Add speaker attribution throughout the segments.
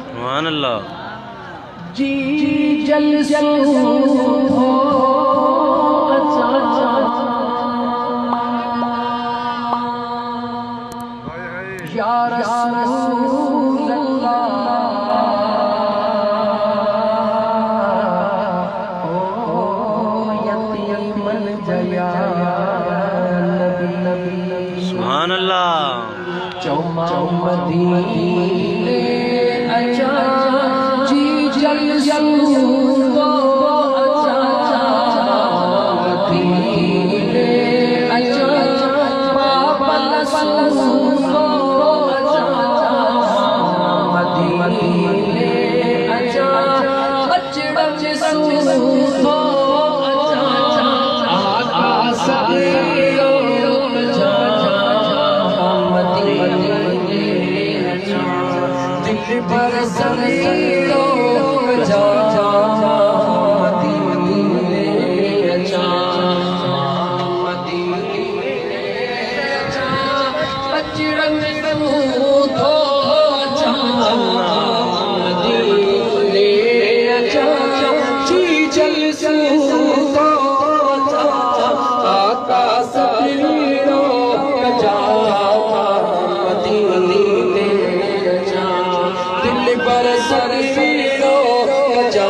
Speaker 1: सुभान अल्लाह।
Speaker 2: जी जल हो या रसूल अल्लाह ओ यतीमन जया नबी
Speaker 1: सुभान अल्लाह।
Speaker 2: चौमा मदीने अच्छा जी जल हो मदीने अच्छा बाबा मदीने अच्छा अचड़च हो दिल पर सरो जा मदीने अच्छा मदीने अच्छा अचरंग हो अच्छा मदीने अच्छा जी जल हो आता सरो जा मदीने अच्छा दिल पर सरो जा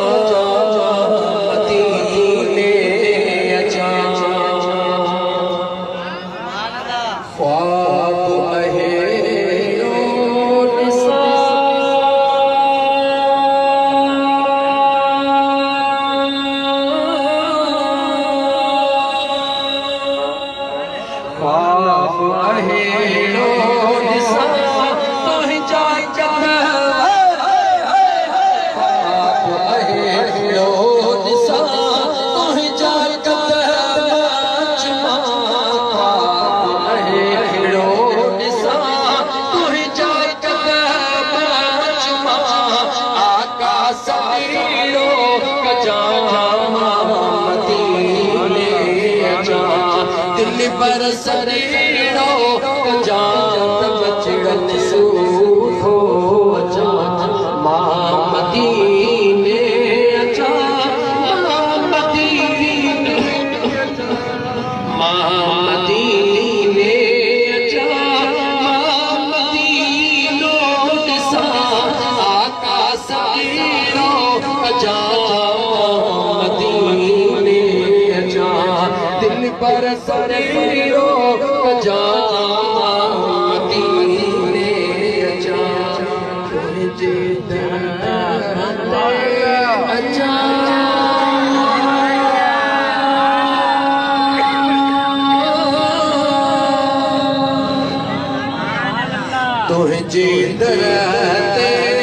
Speaker 2: मदीने अच्छा ख्वाब अहेलो निसा ख्वाब अहेलो निसा तो ही जाए दिल पर सरीरो जान बचड़न सूखो अच्छा मदीने अच्छा मदीने मदीने अच्छा मदीनो सा आका सरीरो जा मदीने अच्छा दिल पर सरीरो जा मदीने अच्छा अच्छा तुझे दरते